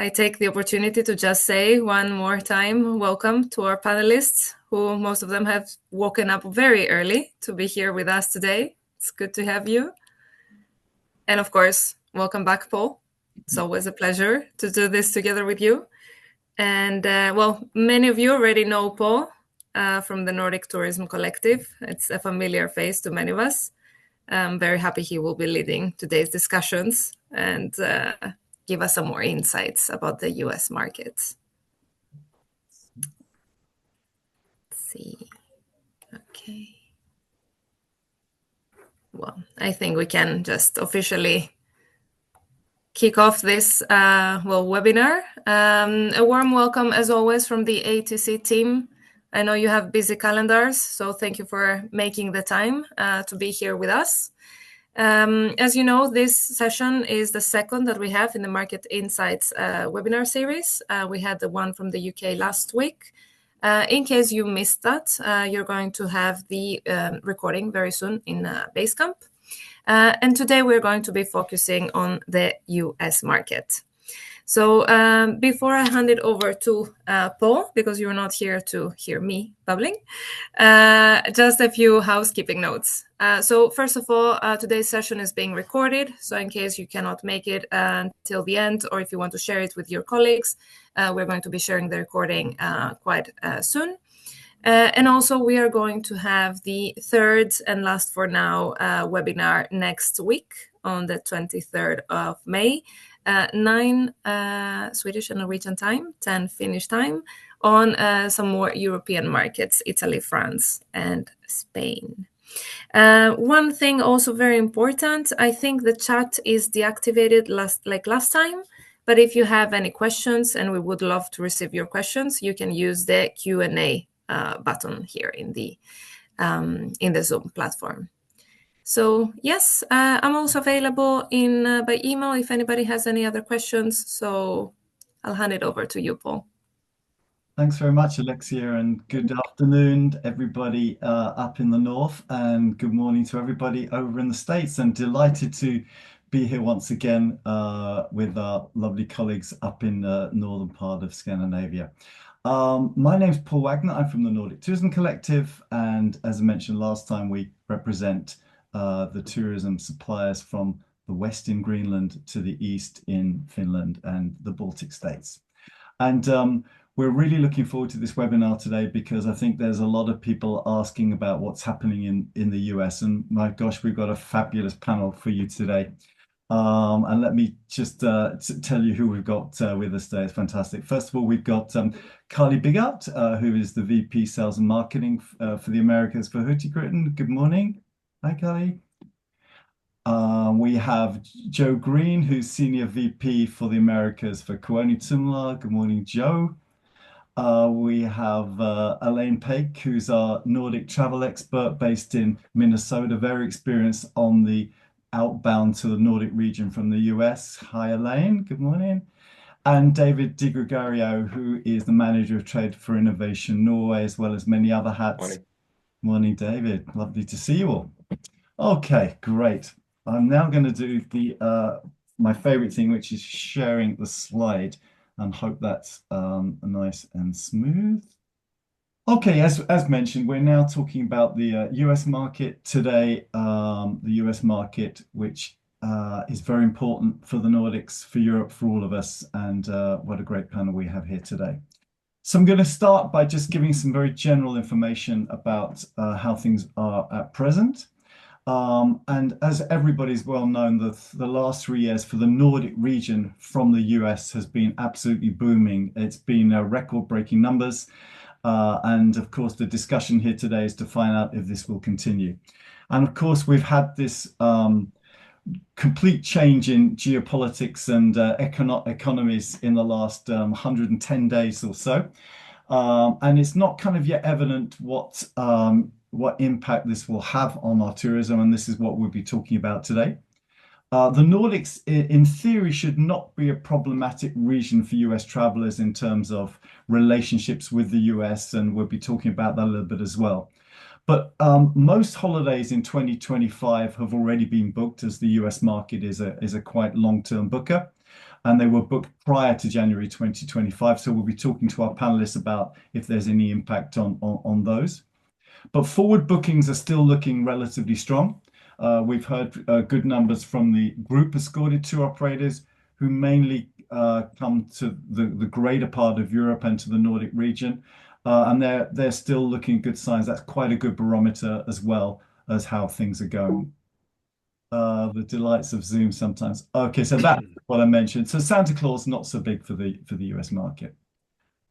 I take the opportunity to just say one more time, welcome to our panelists, who most of them have woken up very early to be here with us today. It's good to have you. And of course, welcome back, Paul. It's always a pleasure to do this together with you. And well, many of you already know Paul from the Nordic Tourism Collective. It's a familiar face to many of us. I'm very happy he will be leading today's discussions and give us some more insights about the US market. Let's see. Okay. Well, I think we can just officially kick off this webinar. A warm welcome, as always, from the AETC team. I know you have busy calendars, so thank you for making the time to be here with us. As you know, this session is the second that we have in the Market Insights webinar series. We had the one from the UK last week. In case you missed that, you're going to have the recording very soon in Basecamp. And today we're going to be focusing on the US market. So before I hand it over to Paul, because you're not here to hear me babbling, just a few housekeeping notes. So first of all, today's session is being recorded. So in case you cannot make it until the end, or if you want to share it with your colleagues, we're going to be sharing the recording quite soon. And also, we are going to have the third and last for now webinar next week on the 23rd of May, 9 Swedish and Norwegian time, 10 Finnish time, on some more European markets, Italy, France, and Spain. One thing also very important, I think the chat is deactivated like last time. But if you have any questions, and we would love to receive your questions, you can use the Q&A button here in the Zoom platform. So yes, I'm also available by email if anybody has any other questions. So I'll hand it over to you, Paul. Thanks very much, Alexia, and good afternoon, everybody up in the north, and good morning to everybody over in the States. And delighted to be here once again with our lovely colleagues up in the northern part of Scandinavia. My name's Paul Wagner. I'm from the Nordic Tourism Collective, and as I mentioned last time, we represent the tourism suppliers from the west in Greenland to the east in Finland and the Baltic states. And we're really looking forward to this webinar today because I think there's a lot of people asking about what's happening in the US, and my gosh, we've got a fabulous panel for you today. And let me just tell you who we've got with us today. It's fantastic. First of all, we've got Carly Bigart, who is the VP Sales and Marketing for the Americas for Hurtigruten. Good morning. Hi, Carly. We have Joe Green, who's Senior VP for the Americas for Kuoni Tumla. Good morning, Joe. We have Elaine Paik, who's our Nordic travel expert based in Minnesota, very experienced on the outbound to the Nordic region from the US. Hi, Elaine. Good morning. And David Di Gregorio, who is the Manager of Trade for Innovation Norway, as well as many other hats. Morning. Morning, David. Lovely to see you all. Okay, great. I'm now going to do the my favorite thing, which is sharing the slide, and hope that's nice and smooth. Okay, as mentioned, we're now talking about the US market today, the US market, which is very important for the Nordics, for Europe, for all of us, and what a great panel we have here today. So I'm going to start by just giving some very general information about how things are at present. And as everybody's well known, the last 3 years for the Nordic region from the US has been absolutely booming. It's been record-breaking numbers. And of course, the discussion here today is to find out if this will continue. And of course, we've had this complete change in geopolitics and economies in the last 110 days or so. And it's not kind of yet evident what impact this will have on our tourism. And this is what we'll be talking about today. The Nordics, in theory, should not be a problematic region for US travelers in terms of relationships with the US, and we'll be talking about that a little bit as well. But most holidays in 2025 have already been booked, as the US market is a quite long-term booker, and they were booked prior to January 2025. So we'll be talking to our panelists about if there's any impact on those. But forward bookings are still looking relatively strong. We've heard good numbers from the group escorted tour operators who mainly come to the greater part of Europe and to the Nordic region. And they're still looking good signs. That's quite a good barometer as well as how things are going. The delights of Zoom sometimes. Okay, so that's what I mentioned. So Santa Claus not so big for the US market.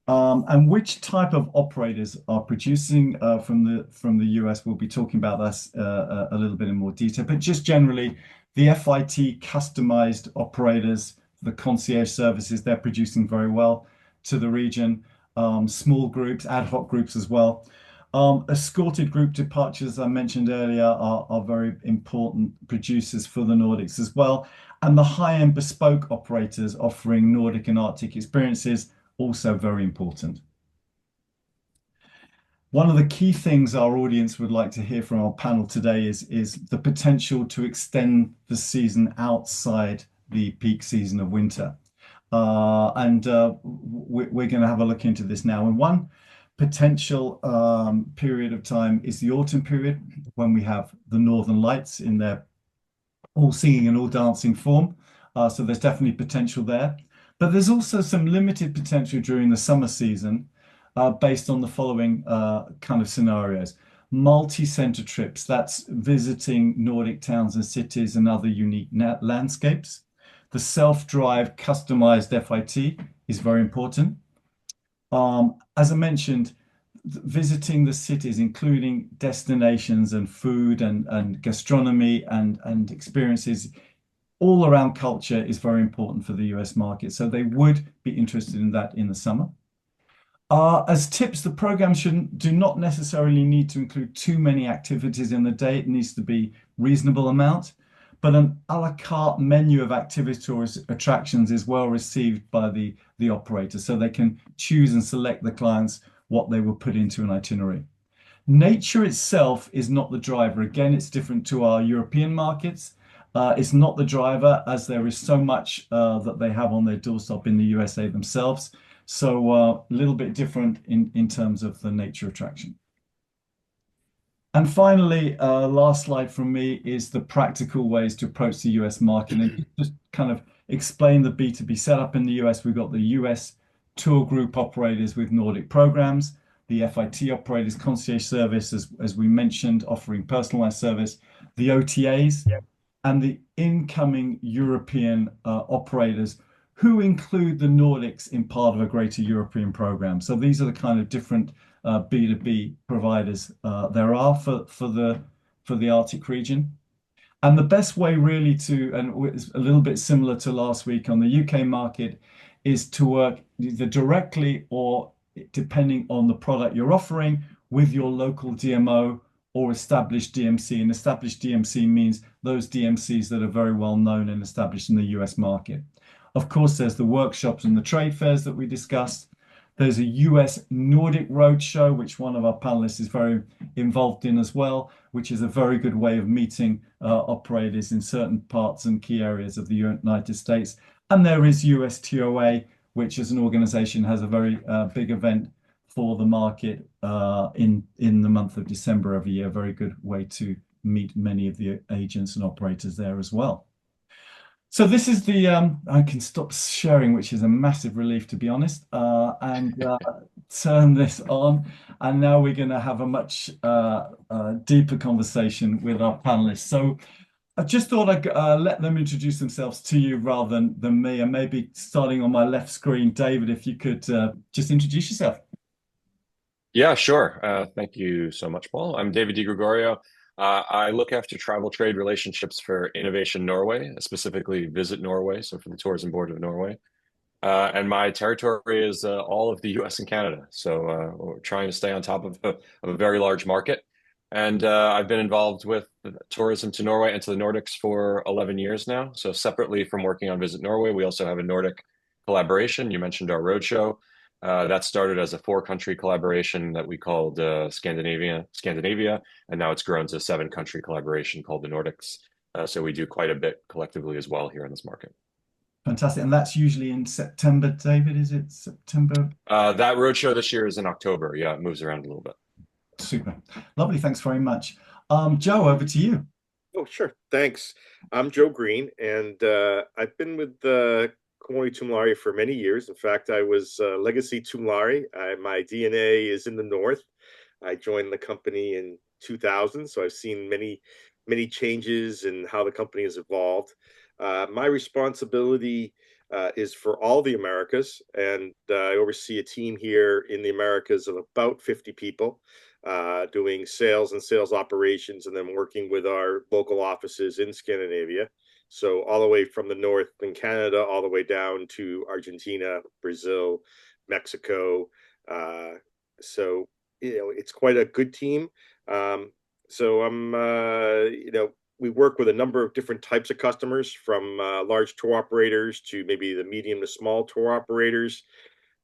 And which type of operators are producing from the US? We'll be talking about this a little bit in more detail, but just generally, the FIT customized operators, the concierge services, they're producing very well to the region. Small groups, ad hoc groups as well. Escorted group departures, I mentioned earlier, are very important producers for the Nordics as well. And the high-end bespoke operators offering Nordic and Arctic experiences, also very important. One of the key things our audience would like to hear from our panel today is the potential to extend the season outside the peak season of winter. We're going to have a look into this now. And one potential period of time is the autumn period, when we have the Northern Lights in their all singing and all dancing form. So there's definitely potential there. But there's also some limited potential during the summer season based on the following kind of scenarios. Multi-center trips, that's visiting Nordic towns and cities and other unique landscapes. The self-drive customized FIT is very important. As I mentioned, visiting the cities, including destinations and food and gastronomy and experiences all around culture, is very important for the US market. So they would be interested in that in the summer. As tips, the program do not necessarily need to include too many activities in the day. It needs to be reasonable amount, but an a la carte menu of activities or attractions is well received by the operator, so they can choose and select the clients what they will put into an itinerary. Nature itself is not the driver. Again, it's different to our European markets. It's not the driver, as there is so much that they have on their doorstep in the USA themselves. So a little bit different in terms of the nature attraction. And finally, last slide from me is the practical ways to approach the US market and just kind of explain the B2B setup in the US. We've got the US tour group operators with Nordic programs, the FIT operators, concierge service, as we mentioned, offering personalized service, the OTAs, and the incoming European operators who include the Nordics in part of a greater European program. So these are the kind of different B2B providers there are for the Arctic region. And the best way really and it's a little bit similar to last week on the UK market, is to work either directly or, depending on the product you're offering, with your local DMO or established DMC. And established DMC means those DMCs that are very well known and established in the US market. Of course, there's the workshops and the trade fairs that we discussed. There's a US Nordic Roadshow, which one of our panelists is very involved in as well, which is a very good way of meeting operators in certain parts and key areas of the United States. And there is USTOA, which as an organization has a very big event for the market in the month of December every year. A very good way to meet many of the agents and operators there as well. So this is the, I can stop sharing, which is a massive relief, to be honest, and turn this on. And now we're going to have a much deeper conversation with our panelists. So I just thought I'd let them introduce themselves to you rather than me. And maybe starting on my left screen, David, if you could just introduce yourself. Yeah, sure. Thank you so much, Paul. I'm David DiGregorio. I look after travel trade relationships for Innovation Norway, specifically Visit Norway, so for the Tourism Board of Norway. And my territory is all of the US and Canada. So we're trying to stay on top of a very large market. And I've been involved with tourism to Norway and to the Nordics for 11 years now. So separately from working on Visit Norway, we also have a Nordic collaboration. You mentioned our roadshow. That started as a 4-country collaboration that we called Scandinavia, and now it's grown to a 7-country collaboration called the Nordics. So we do quite a bit collectively as well here in this market. Fantastic. And that's usually in September, David, is it September? That roadshow this year is in October. Yeah, it moves around a little bit. Super. Lovely. Thanks very much. Joe, over to you. Oh, sure. Thanks. I'm Joe Green, and I've been with Komori Tumlari for many years. In fact, I was Legacy Tumlari. My DNA is in the north. I joined the company in 2000, so I've seen many changes in how the company has evolved. My responsibility is for all the Americas, and I oversee a team here in the Americas of about 50 people, doing sales and sales operations, and then working with our local offices in Scandinavia. So all the way from the north in Canada, all the way down to Argentina, Brazil, Mexico. So, it's quite a good team. So we work with a number of different types of customers, from large tour operators to maybe the medium to small tour operators,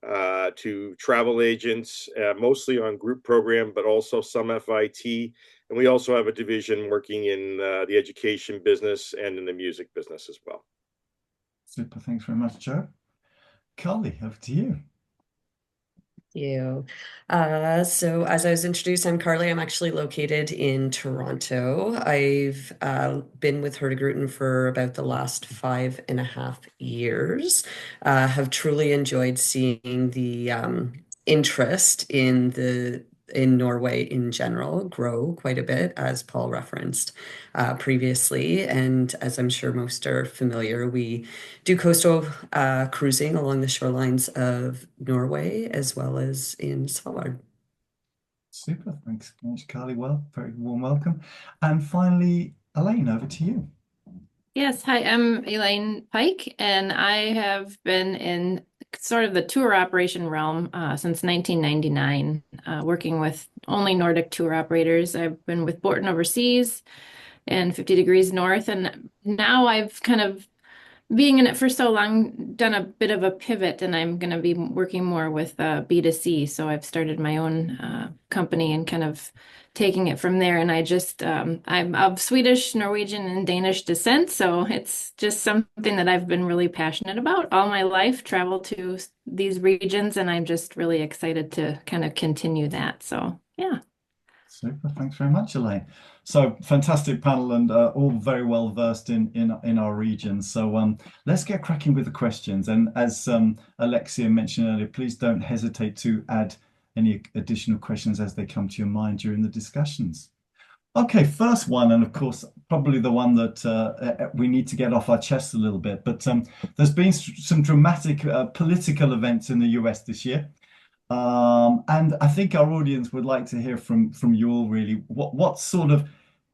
to travel agents, mostly on group program, but also some FIT. And we also have a division working in the education business and in the music business as well. Super. Thanks very much, Joe. Carly, over to you. You. So as I was introduced, I'm Carly. I'm actually located in Toronto. I've been with Hurtigruten for about the last 5.5 years. Have truly enjoyed seeing the interest in Norway in general grow quite a bit, as Paul referenced previously. And as I'm sure most are familiar, we do coastal cruising along the shorelines of Norway as well as in Svalbard. Super. Thanks very much, Carly. Well, very warm welcome. And finally, Elaine, over to you. Yes, hi, I'm Elaine Pike, and I have been in sort of the tour operation realm since 1999, working with only Nordic tour operators. I've been with Borton Overseas and 50 Degrees North, and now I've kind of, being in it for so long, done a bit of a pivot, and I'm going to be working more with B2C. So I've started my own company and kind of taking it from there. And I'm of Swedish, Norwegian, and Danish descent. So it's just something that I've been really passionate about all my life, travel to these regions, and I'm just really excited to kind of continue that. So, yeah. Super. Thanks very much, Elaine. So fantastic panel, and all very well versed in our region. So let's get cracking with the questions. And as Alexia mentioned earlier, please don't hesitate to add any additional questions as they come to your mind during the discussions. Okay, first one, and of course, probably the one that we need to get off our chest a little bit, but there's been some dramatic political events in the US this year. And I think our audience would like to hear from you all, really, what sort of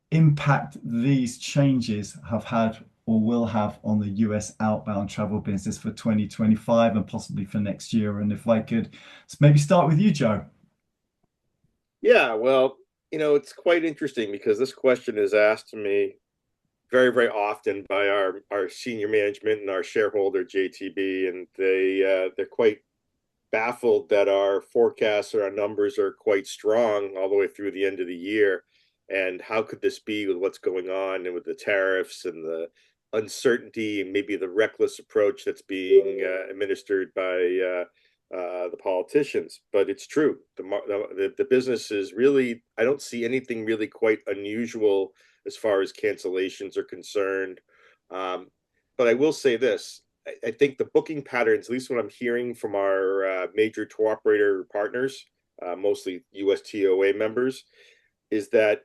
impact these changes have had or will have on the US outbound travel business for 2025 and possibly for next year. And if I could maybe start with you, Joe. Yeah, well, it's quite interesting because this question is asked to me very, very often by our senior management and our shareholder, JTB, and they're quite baffled that our forecasts or our numbers are quite strong all the way through the end of the year. And how could this be with what's going on and with the tariffs and the uncertainty and maybe the reckless approach that's being administered by the politicians? But it's true. The business is really, I don't see anything really quite unusual as far as cancellations are concerned. But I will say this. I think the booking patterns, at least what I'm hearing from our major tour operator partners, mostly USTOA members, is that,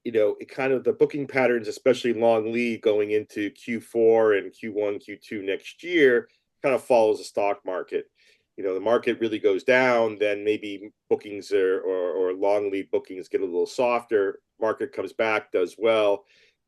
it kind of the booking patterns, especially long lead going into Q4 and Q1, Q2 next year, kind of follows the stock market. The market really goes down, then maybe bookings or long lead bookings get a little softer. Market comes back, does well.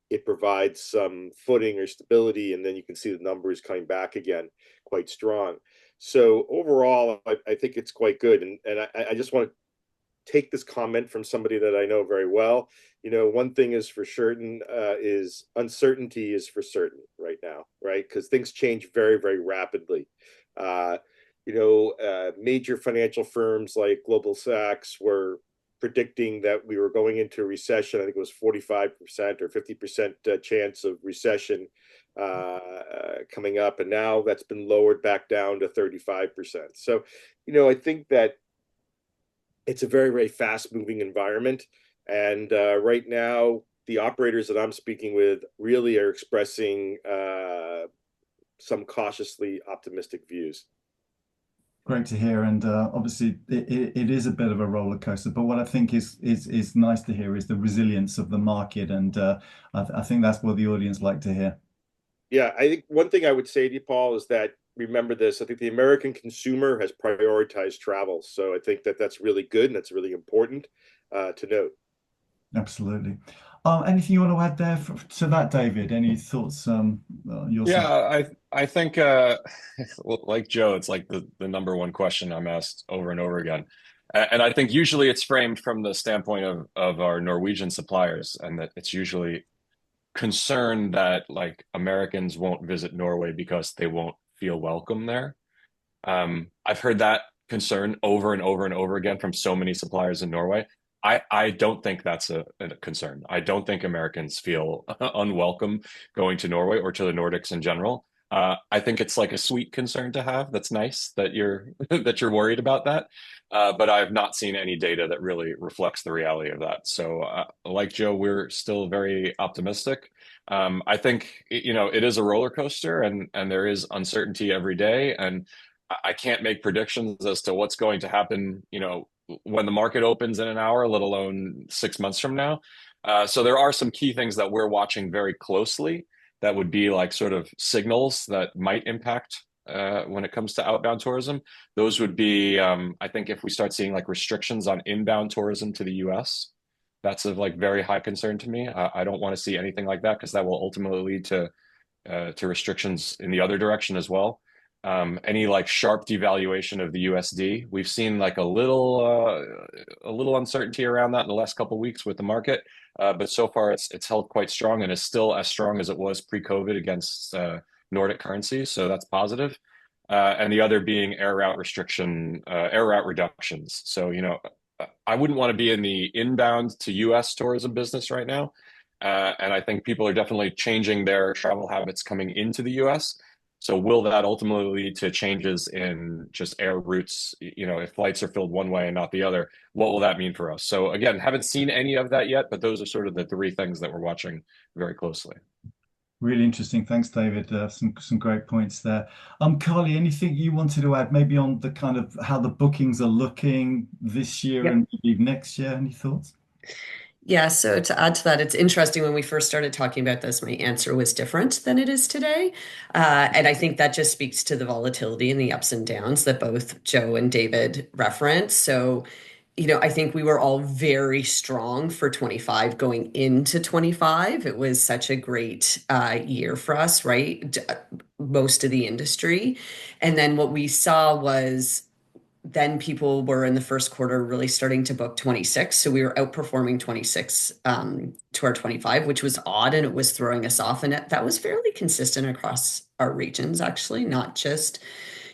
It provides some footing or stability, and then you can see the numbers coming back again quite strong. So overall, I think it's quite good. And I just want to take this comment from somebody that I know very well. One thing is for certain, is uncertainty is for certain right now, right? Because things change very, very rapidly. major financial firms like Global Sachs were predicting that we were going into a recession. I think it was 45% or 50% chance of recession coming up, and now that's been lowered back down to 35%. So, I think that it's a very, very fast-moving environment, and right now, the operators that I'm speaking with really are expressing some cautiously optimistic views. Great to hear, and obviously it is a bit of a roller coaster. But what I think is nice to hear is the resilience of the market, and I think that's what the audience like to hear. Yeah, I think one thing I would say to you, Paul, is that remember this. I think the American consumer has prioritized travel, so I think that that's really good and that's really important to note. Absolutely. Anything you want to add there to that, David? Any thoughts? Your side? I think like Joe, it's like the number one question I'm asked over and over again. And I think usually it's framed from the standpoint of our Norwegian suppliers, and that it's usually concern that like Americans won't visit Norway because they won't feel welcome there. I've heard that concern over and over and over again from so many suppliers in Norway. I don't think that's a concern. I don't think Americans feel unwelcome going to Norway or to the Nordics in general. I think it's like a sweet concern to have. That's nice that you're worried about that. But I've not seen any data that really reflects the reality of that. So, like Joe, we're still very optimistic. I think it is a roller coaster, and there is uncertainty every day, and I can't make predictions as to what's going to happen, when the market opens in an hour, let alone 6 months from now. So there are some key things that we're watching very closely that would be like sort of signals that might impact when it comes to outbound tourism. Those would be, I think, if we start seeing like restrictions on inbound tourism to the US, that's of like very high concern to me. I don't want to see anything like that, because that will ultimately lead to restrictions in the other direction as well. Any like sharp devaluation of the USD. We've seen like a little uncertainty around that in the last couple of weeks with the market, but so far it's held quite strong and is still as strong as it was pre-COVID against Nordic currencies. So that's positive. And the other being air route reductions. So I wouldn't want to be in the inbound to US tourism business right now, and I think people are definitely changing their travel habits coming into the US. So will that ultimately lead to changes in just air routes? If flights are filled one way and not the other, what will that mean for us? So again, haven't seen any of that yet, but those are sort of the three things that we're watching very closely. Really interesting. Thanks, David. Some great points there. Carly, anything you wanted to add, maybe on the kind of how the bookings are looking this year and maybe next year? Any thoughts? Yeah, so to add to that, it's interesting, when we first started talking about this, my answer was different than it is today. And I think that just speaks to the volatility and the ups and downs that both Joe and David referenced. So, I think we were all very strong for 25 going into 25. It was such a great year for us, right? Most of the industry. And then what we saw was, then people were in the first quarter really starting to book 26. So we were outperforming 26 to our 25, which was odd, and it was throwing us off. And that was fairly consistent across our regions, actually, not just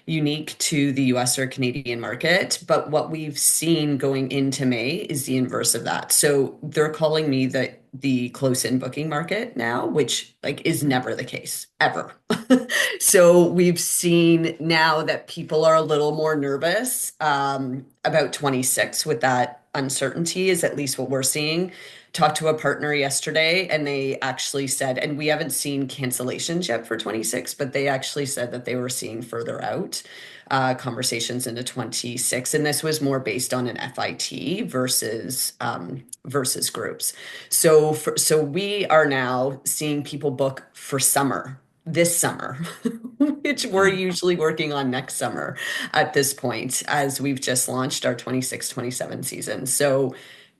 unique to the US or Canadian market. But what we've seen going into May is the inverse of that. So they're calling me the close-in booking market now, which is never the case, ever. So we've seen now that people are a little more nervous about 26 with that uncertainty, is at least what we're seeing. Talked to a partner yesterday, and they actually said, and we haven't seen cancellations yet for 26, but they actually said that they were seeing further out conversations into 26. And this was more based on an FIT versus groups. So we are now seeing people book for this summer, which we're usually working on next summer at this point, as we've just launched our 26-27 season. So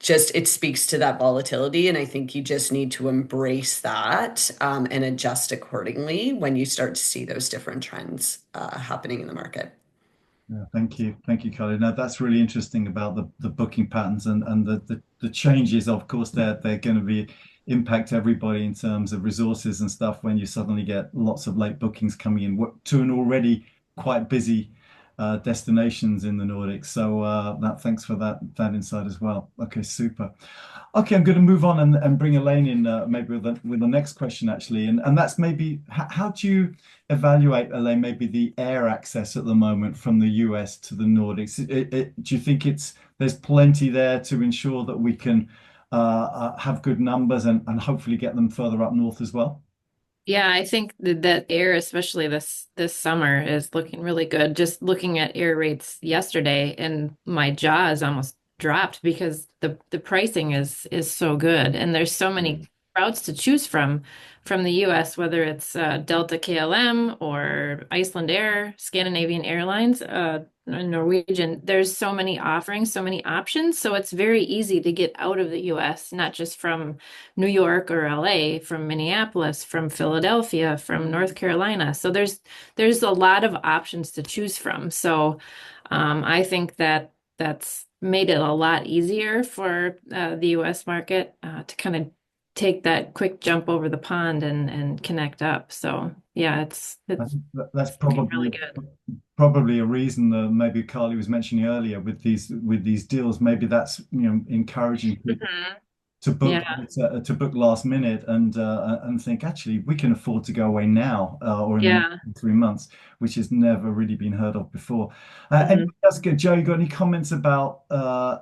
it speaks to that volatility. And I think you just need to embrace that and adjust accordingly when you start to see those different trends happening in the market. Yeah, thank you, Carly. Now that's really interesting about the booking patterns and the changes. Of course, they're going to impact everybody in terms of resources and stuff when you suddenly get lots of late bookings coming in to an already quite busy destinations in the Nordics. So thanks for that insight as well. Okay, super. Okay, I'm going to move on and bring Elaine in maybe with the next question actually, and that's maybe how do you evaluate, Elaine, maybe the air access at the moment from the US to the Nordics? Do you think there's plenty there to ensure that we can have good numbers and hopefully get them further up north as well? Yeah, I think that air, especially this summer, is looking really good. Just looking at air rates yesterday, and my jaw is almost dropped because the pricing is so good, and there's so many routes to choose from the U.S., whether it's Delta KLM or Iceland Air, Scandinavian Airlines, Norwegian. There's so many offerings, so many options, so it's very easy to get out of the U.S., not just from New York or LA, from Minneapolis, from Philadelphia, from North Carolina. So there's a lot of options to choose from. So I think that's made it a lot easier for the US market to kind of take that quick jump over the pond and connect up. So yeah, it's That's looking really good. probably a reason that maybe Carly was mentioning earlier with these deals. Maybe that's encouraging people to book Yeah. to book last minute and think actually we can afford to go away now or in the Yeah. next 3 months, which has never really been heard of before. Anybody else good? Joe, you got any comments about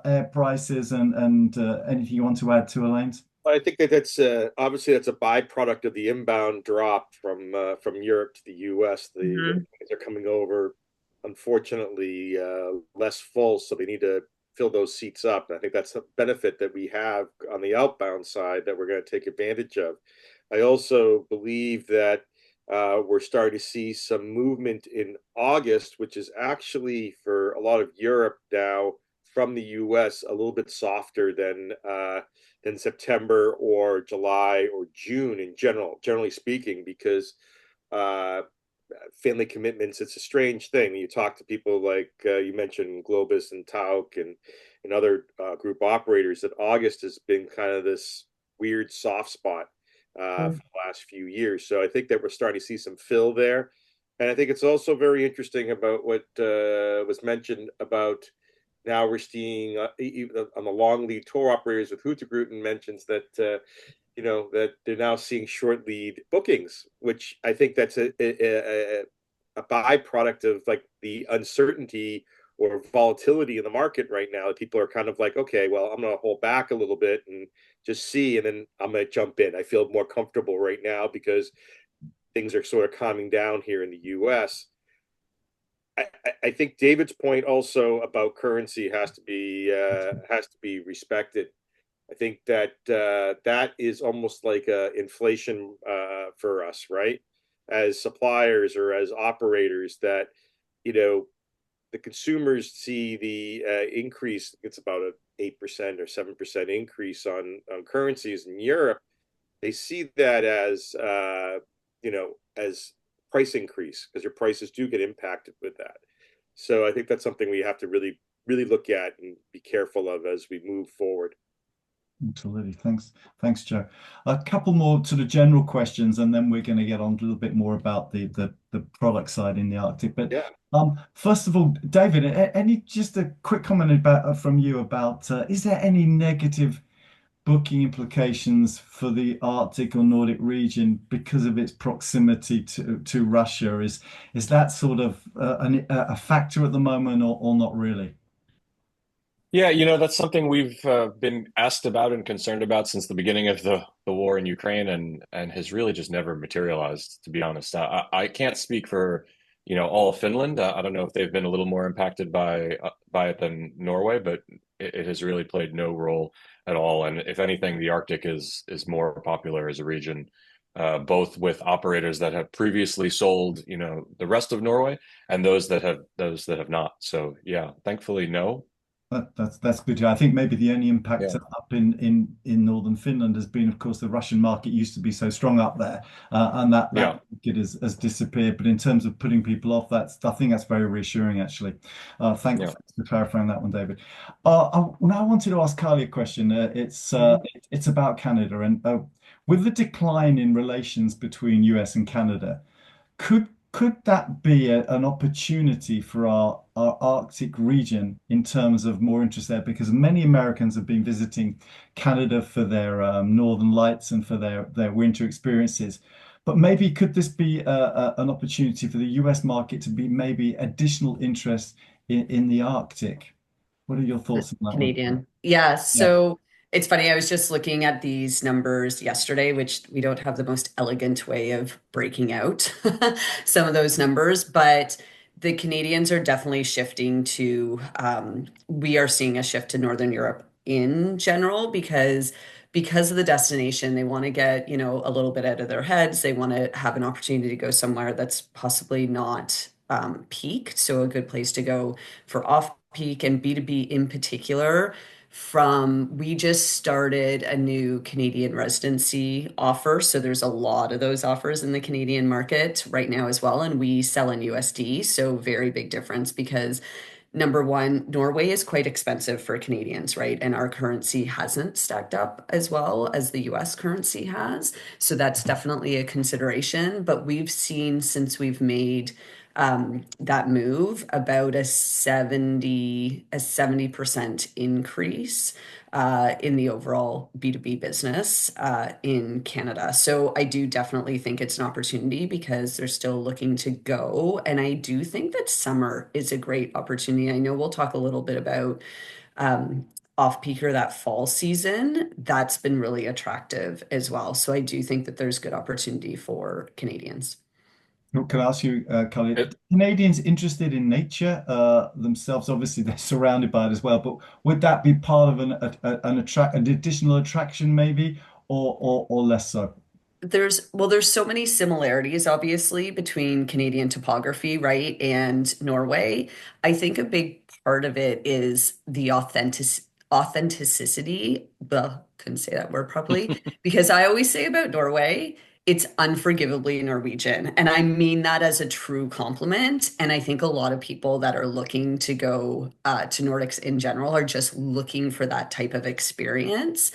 air prices and anything you want to add to Elaine's? I think that's obviously that's a byproduct of the inbound drop from Europe to the US. The planes are coming over, unfortunately, less full, so they need to fill those seats up. And I think that's a benefit that we have on the outbound side that we're going to take advantage of. I also believe that we're starting to see some movement in August, which is actually for a lot of Europe now from the US a little bit softer than September or July or June in generally speaking, because family commitments, it's a strange thing. You talk to people like you mentioned Globus and Tauk and other group operators, that August has been kind of this weird soft spot for the last few years. So I think that we're starting to see some fill there. And I think it's also very interesting about what was mentioned about now we're seeing on the long lead tour operators with Hurtigruten mentions that that they're now seeing short lead bookings, which I think that's a byproduct of like the uncertainty or volatility in the market right now. People are kind of like, okay, well, I'm going to hold back a little bit and just see, and then I'm going to jump in. I feel more comfortable right now because things are sort of calming down here in the U.S. I think David's point also about currency has to be respected. I think that that is almost like inflation for us, right? As suppliers or as operators, that the consumers see the increase. It's about an 8% or 7% increase on currencies in Europe. They see that as as price increase, because your prices do get impacted with that. So I think that's something we have to really, really look at and be careful of as we move forward. Absolutely. Thanks, Joe. A couple more sort of general questions, and then we're going to get on a little bit more about the product side in the Arctic. But yeah. First of all, David, just a quick comment about from you about is there any negative booking implications for the Arctic or Nordic region because of its proximity to Russia? Is that sort of a factor at the moment, or not really? Yeah, that's something we've been asked about and concerned about since the beginning of the war in Ukraine, and has really just never materialized, to be honest. I can't speak for all of Finland. I don't know if they've been a little more impacted by it than Norway, but it has really played no role at all. And if anything, the Arctic is more popular as a region, both with operators that have previously sold the rest of Norway and those that have not. So yeah, thankfully no. That's good. I think maybe the only impact up in northern Finland has been, of course, the Russian market used to be so strong up there, and that market has disappeared. But in terms of putting people off, I think that's very reassuring, actually. Thanks for clarifying that one, David. Now I wanted to ask Carly a question. It's about Canada, and with the decline in relations between US and Canada, could Could that be an opportunity for our Arctic region in terms of more interest there? Because many Americans have been visiting Canada for their northern lights and for their winter experiences. But maybe could this be an opportunity for the US market to be maybe additional interest in the Arctic? What are your thoughts on that one? Canadian. Yeah, Yeah. so it's funny. I was just looking at these numbers yesterday, which we don't have the most elegant way of breaking out some of those numbers, but the Canadians are definitely shifting to, we are seeing a shift to Northern Europe in general because of the destination. They want to get, a little bit out of their heads. They want to have an opportunity to go somewhere that's possibly not peak. So a good place to go for off peak and B2B in particular. We just started a new Canadian residency offer. So there's a lot of those offers in the Canadian market right now as well. And we sell in USD. So very big difference because number one, Norway is quite expensive for Canadians, right? And our currency hasn't stacked up as well as the US currency has. So that's definitely a consideration. But we've seen since we've made that move about a 70% increase in the overall B2B business in Canada. So I do definitely think it's an opportunity because they're still looking to go. And I do think that summer is a great opportunity. I know we'll talk a little bit about off-peak or that fall season. That's been really attractive as well. So I do think that there's good opportunity for Canadians. Can I ask you, Carly, It- Canadians interested in nature themselves? Obviously, they're surrounded by it as well, but would that be part of an additional attraction maybe, or less so? There's so many similarities obviously between Canadian topography, right, and Norway. I think a big part of it is the authenticity. Well, couldn't say that word properly because I always say about Norway, it's unforgivably Norwegian. And I mean that as a true compliment. And I think a lot of people that are looking to go to Nordics in general are just looking for that type of experience.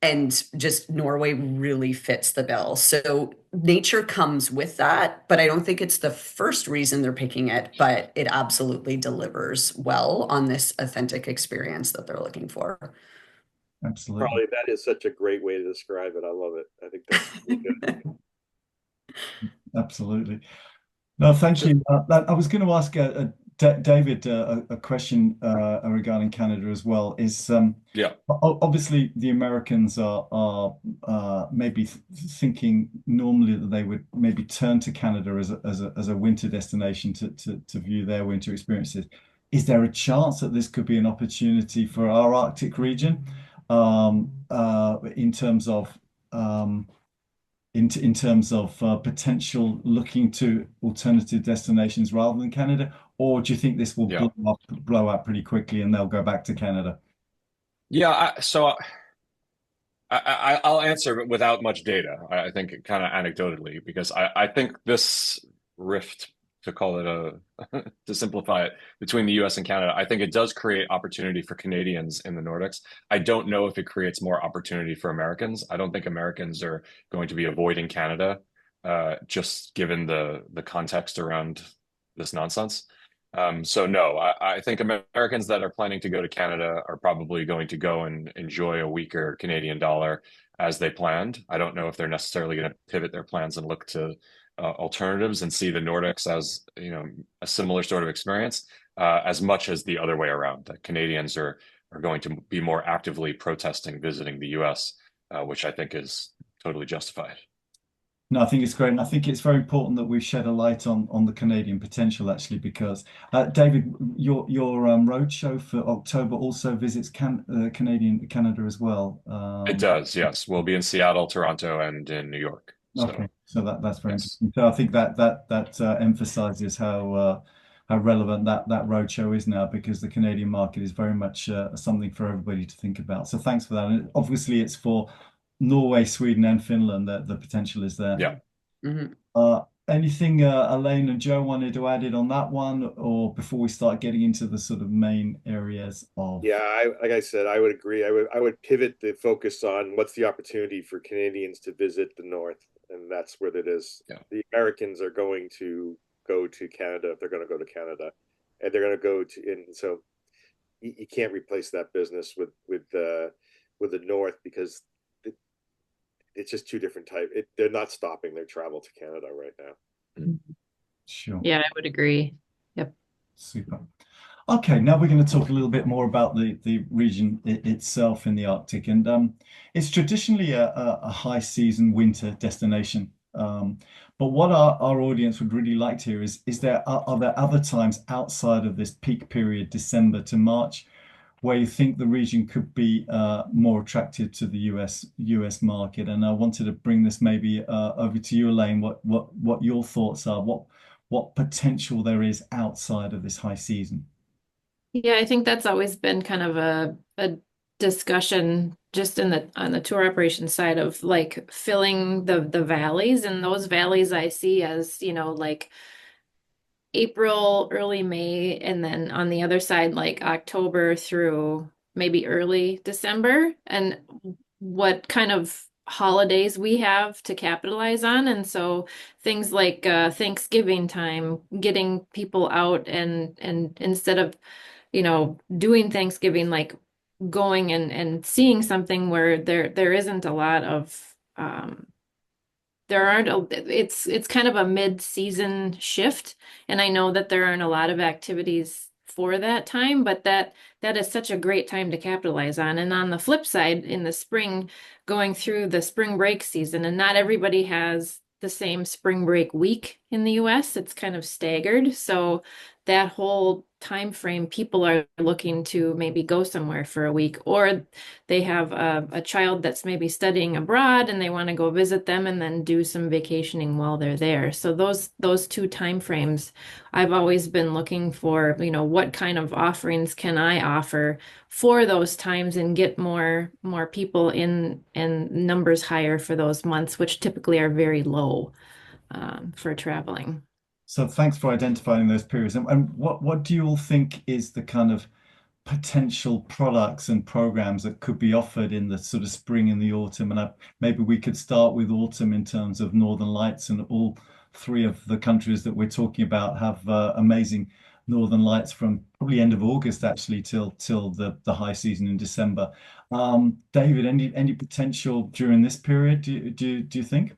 And just Norway really fits the bill. So nature comes with that, but I don't think it's the first reason they're picking it, but it absolutely delivers well on this authentic experience that they're looking for. Absolutely. Probably that is such a great way to describe it. I love it. I think that's really good. Absolutely. No, thank you. I was going to ask David a question regarding Canada as well. Yeah. Obviously the Americans are maybe thinking normally that they would maybe turn to Canada as a winter destination to view their winter experiences. Is there a chance that this could be an opportunity for our Arctic region in terms of in terms of potential looking to alternative destinations rather than Canada, or do you think this will blow up pretty quickly and they'll go back to Canada? Yeah, so I'll answer without much data. I think kind of anecdotally, because I think this rift, to call it to simplify it, between the US and Canada, I think it does create opportunity for Canadians in the Nordics. I don't know if it creates more opportunity for Americans. I don't think Americans are going to be avoiding Canada, just given the context around this nonsense. So no, I think Americans that are planning to go to Canada are probably going to go and enjoy a weaker Canadian dollar as they planned. I don't know if they're necessarily going to pivot their plans and look to alternatives and see the Nordics as, a similar sort of experience, as much as the other way around. That Canadians are going to be more actively protesting visiting the US, which I think is totally justified. No, I think it's great. And I think it's very important that we shed a light on the Canadian potential, actually, because David, your roadshow for October also visits Canada as well. It does, yes. We'll be in Seattle, Toronto, and in New York. Okay, so that's very yes. interesting. So I think that emphasizes how relevant that roadshow is now, because the Canadian market is very much something for everybody to think about. So thanks for that. And obviously, it's for Norway, Sweden, and Finland that the potential is there. Yeah. Mm-hmm. Anything Elaine and Joe wanted to add in on that one, or before we start getting into the sort of main areas of? Yeah, like I said, I would agree. I would pivot the focus on what's the opportunity for Canadians to visit the North. and that's what it is. Yeah. The Americans are going to go to Canada if they're going to go to Canada, and they're going to go to, and so you can't replace that business with the North, because it's just two different type. They're not stopping their travel to Canada right now. Sure. Yeah, I would agree. Yep. Super. Okay, now we're going to talk a little bit more about the region itself in the Arctic, and it's traditionally a high season winter destination. But what our audience would really like to hear is there are there other times outside of this peak period, December to March, where you think the region could be more attractive to the US market? And I wanted to bring this maybe over to you, Elaine. What your thoughts are? What potential there is outside of this high season? Yeah, I think that's always been kind of a discussion just on the tour operation side of like filling the valleys, and those valleys I see as, like April, early May, and then on the other side, like October through maybe early December, and what kind of holidays we have to capitalize on. And so things like Thanksgiving time, getting people out and instead of, doing Thanksgiving, like going and seeing something where there isn't a lot of it's kind of a mid-season shift, and I know that there aren't a lot of activities for that time, but that is such a great time to capitalize on. And on the flip side, in the spring, going through the spring break season, and not everybody has the same spring break week in the US, it's kind of staggered. So that whole time frame, people are looking to maybe go somewhere for a week, or they have a child that's maybe studying abroad and they want to go visit them and then do some vacationing while they're there. So those two time frames, I've always been looking for, what kind of offerings can I offer for those times and get more people in and numbers higher for those months, which typically are very low for traveling. So thanks for identifying those periods. And what do you all think is the kind of potential products and programs that could be offered in the sort of spring and the autumn? And maybe we could start with autumn in terms of Northern Lights, and all three of the countries that we're talking about have amazing Northern Lights from probably end of August actually till the high season in December. David, any potential during this period? Do you think?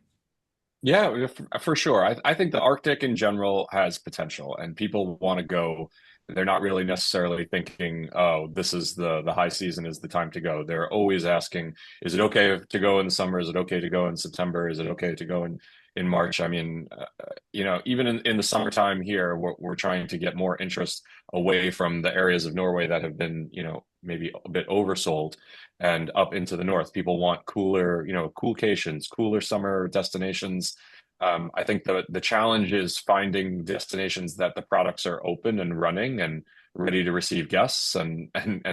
Yeah, for sure. I think the Arctic in general has potential, and people want to go. They're not really necessarily thinking, oh, this is the high season is the time to go. They're always asking, is it okay to go in the summer? Is it okay to go in September? Is it okay to go in March? I mean, even in the summertime here, we're trying to get more interest away from the areas of Norway that have been, maybe a bit oversold, and up into the north. People want cooler, coolcations, cooler summer destinations. I think the challenge is finding destinations that the products are open and running and ready to receive guests, and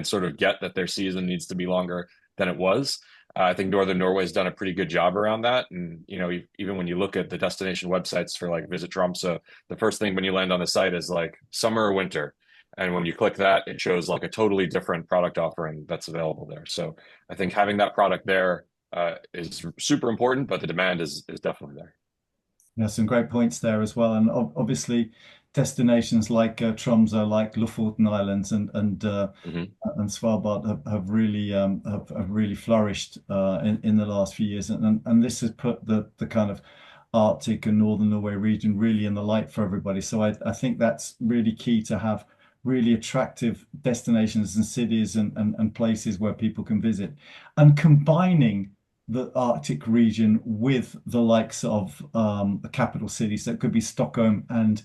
sort of get that their season needs to be longer than it was. I think Northern Norway's done a pretty good job around that. And, even when you look at the destination websites for like Visit Tromsø, the first thing when you land on the site is like summer or winter. And when you click that, it shows like a totally different product offering that's available there. So I think having that product there is super important, but the demand is definitely there. Yeah, some great points there as well. And obviously destinations like Tromsø, like Lofoten Islands and Svalbard have really flourished in the last few years. And this has put the kind of Arctic and Northern Norway region really in the light for everybody. So I think that's really key, to have really attractive destinations and cities and places where people can visit, and combining the Arctic region with the likes of the capital cities. That could be Stockholm and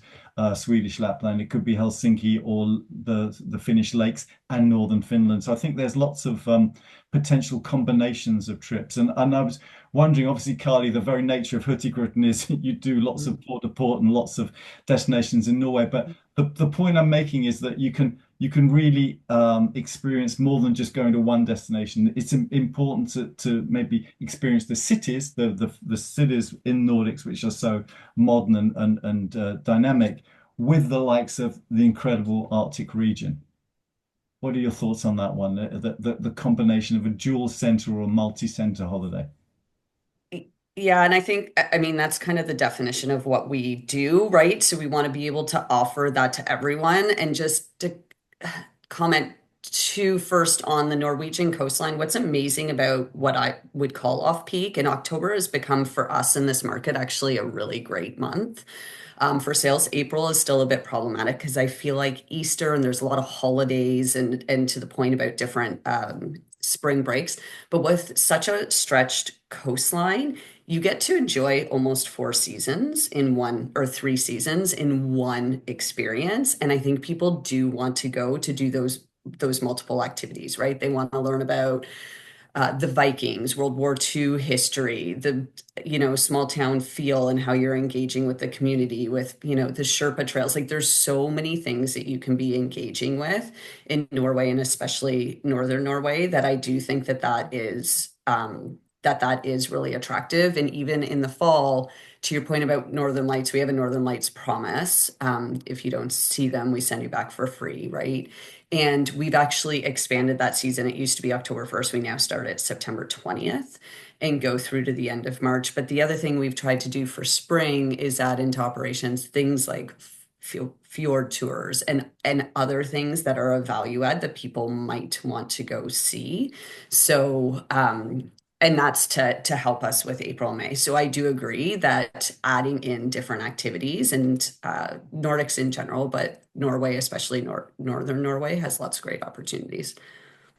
Swedish Lapland. It could be Helsinki or the Finnish lakes and northern Finland. So I think there's lots of potential combinations of trips. And I was wondering, obviously, Carly, the very nature of Hurtigruten is you do lots of port to port and lots of destinations in Norway. But the point I'm making is that you can really experience more than just going to one destination. It's important to maybe experience the cities, the cities in Nordics, which are so modern and dynamic, with the likes of the incredible Arctic region. What are your thoughts on that one? The combination of a dual center or a multi-center holiday? Yeah, and I think, I mean, that's kind of the definition of what we do, right? So we want to be able to offer that to everyone. And just to comment too first on the Norwegian coastline, what's amazing about what I would call off-peak in October has become for us in this market actually a really great month. For sales, April is still a bit problematic because I feel like Easter and there's a lot of holidays and to the point about different spring breaks. But with such a stretched coastline, you get to enjoy almost 4 seasons in one, or 3 seasons in one experience. And I think people do want to go to do those multiple activities, right? They want to learn about the Vikings, World War II history, the small town feel and how you're engaging with the community, with the Sherpa trails. Like there's so many things that you can be engaging with in Norway, and especially northern Norway, that I do think that is that is really attractive. And even in the fall, to your point about Northern Lights, we have a Northern Lights promise. If you don't see them, we send you back for free, right? And we've actually expanded that season. It used to be October 1st. We now start at September 20th and go through to the end of March. But the other thing we've tried to do for spring is add into operations things like fjord tours and other things that are a value add that people might want to go see. So and that's to help us with April, May. So I do agree that adding in different activities and Nordics in general, but Norway, especially northern Norway, has lots of great opportunities.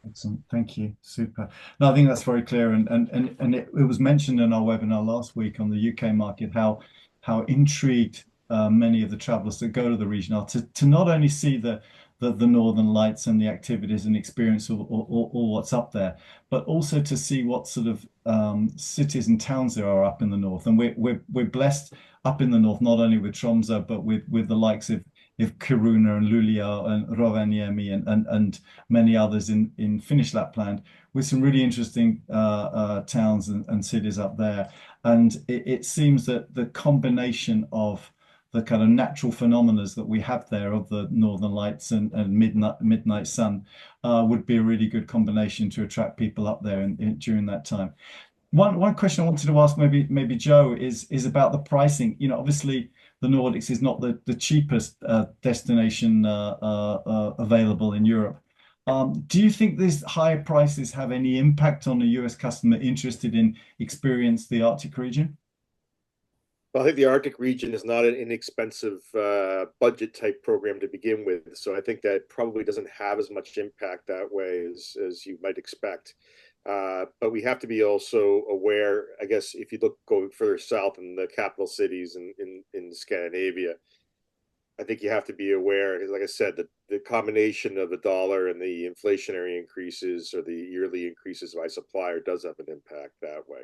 Excellent. Thank you. Super. No, I think that's very clear. And it was mentioned in our webinar last week on the UK market how intrigued many of the travelers that go to the region are to not only see the Northern Lights and the activities and experience all what's up there, but also to see what sort of cities and towns there are up in the north. And we're blessed up in the north, not only with Tromsø, but with the likes of Kiruna and Luleå and Rovaniemi and many others in Finnish Lapland, with some really interesting towns and cities up there. And it seems that the combination of the kind of natural phenomena that we have there of the Northern Lights and midnight sun would be a really good combination to attract people up there during that time. One question I wanted to ask maybe Joe is about the pricing. Obviously the Nordics is not the cheapest destination available in Europe. Do you think these higher prices have any impact on a US customer interested in experience the Arctic region? Well, I think the Arctic region is not an inexpensive budget type program to begin with. So I think that probably doesn't have as much impact that way as you might expect. But we have to be also aware, I guess, if you look going further south in the capital cities in Scandinavia, I think you have to be aware, like I said, that the combination of the dollar and the inflationary increases or the yearly increases by supplier does have an impact that way.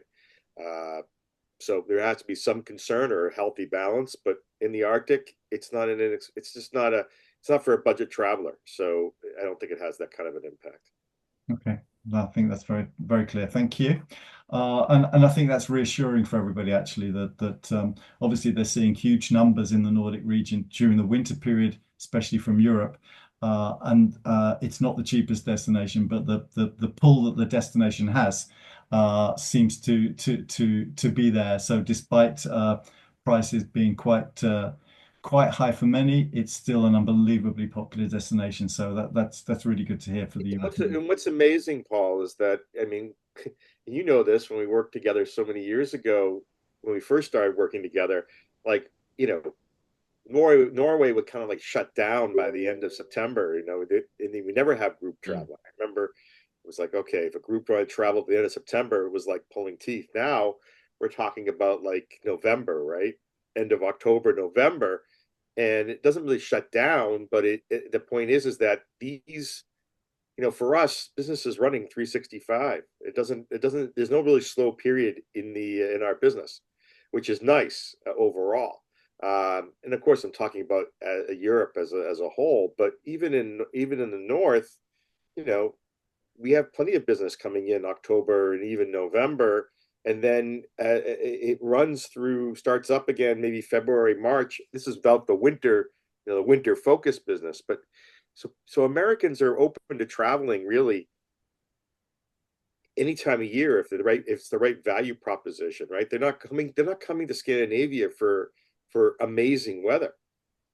So there has to be some concern or a healthy balance, but in the Arctic, it's not for a budget traveler. So I don't think it has that kind of an impact. Okay, I think that's very, very clear. Thank you. And I think that's reassuring for everybody, actually, that obviously they're seeing huge numbers in the Nordic region during the winter period, especially from Europe. And it's not the cheapest destination, but the pull that the destination has seems to be there. So despite prices being quite high for many, it's still an unbelievably popular destination. So that's really good to hear for the US. And what's amazing, Paul, is that, I mean, you know this, when we worked together so many years ago, when we first started working together, like, Norway would kind of like shut down by the end of September, and we never have group travel. I remember it was like, okay, if a group tried to travel at the end of September, it was like pulling teeth. Now we're talking about like November, right? End of October, November. And it doesn't really shut down, but the point is that these, for us, business is running 365. It doesn't, there's no really slow period in our business, which is nice overall. And of course, I'm talking about Europe as a whole, but even in the north, we have plenty of business coming in October and even November, and then it starts up again maybe February, March. This is about the winter, the winter focused business. But so Americans are open to traveling really any time of year if it's the right value proposition, right? They're not coming to Scandinavia for amazing weather.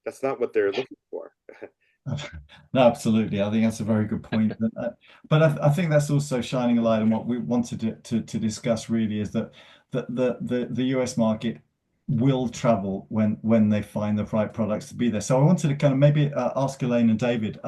That's not what they're looking for. No, absolutely. I think that's a very good point. But I think that's also shining a light on what we wanted to discuss really is that the US market will travel when they find the right products to be there. So I wanted to kind of maybe ask Elaine and David,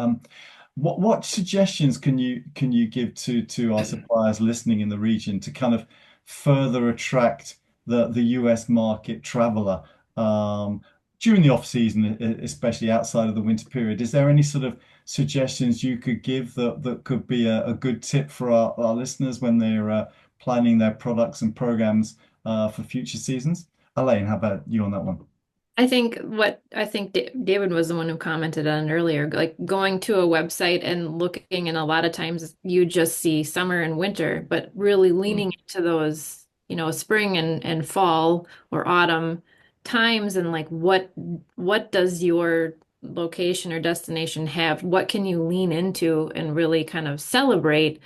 what suggestions can you give to our suppliers listening in the region to kind of further attract the US market traveler during the off season, especially outside of the winter period? Is there any sort of suggestions you could give that could be a good tip for our listeners when they're planning their products and programs for future seasons? Elaine, how about you on that one? I think David was the one who commented on it earlier, like going to a website and looking, and a lot of times you just see summer and winter, but really leaning into those, spring and fall or autumn times, and like what does your location or destination have? What can you lean into and really kind of celebrate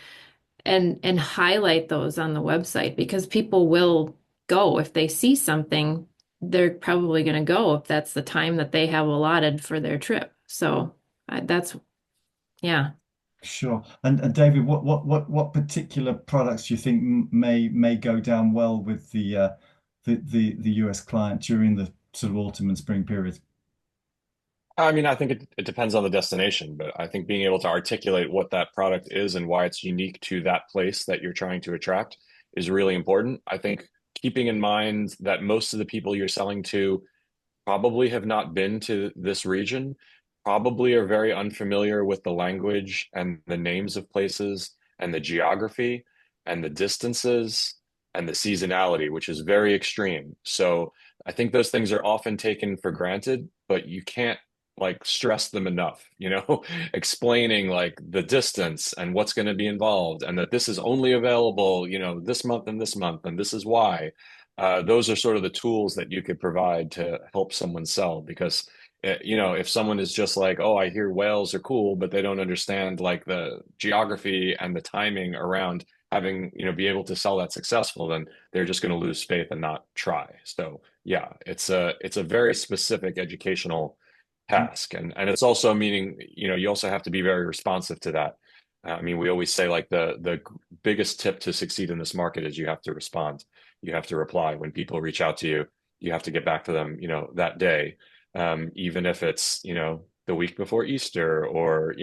and highlight those on the website, because people will go if they see something. They're probably going to go if that's the time that they have allotted for their trip. So yeah. Sure. And David, what particular products do you think may go down well with the US client during the sort of autumn and spring periods? I mean, I think it depends on the destination, but I think being able to articulate what that product is and why it's unique to that place that you're trying to attract is really important. I think keeping in mind that most of the people you're selling to probably have not been to this region, probably are very unfamiliar with the language and the names of places and the geography and the distances and the seasonality, which is very extreme. So I think those things are often taken for granted, but you can't like stress them enough, explaining like the distance and what's going to be involved and that this is only available, this month and this is why. Those are sort of the tools that you could provide to help someone sell, because if someone is just like, oh, I hear whales are cool, but they don't understand like the geography and the timing around having, be able to sell that successful, then they're just going to lose faith and not try. So yeah, it's a very specific educational task. And it's also meaning, you also have to be very responsive to that. I mean, we always say like the biggest tip to succeed in this market is you have to respond. You have to reply when people reach out to you. You have to get back to them, that day, even if it's, the week before Easter or,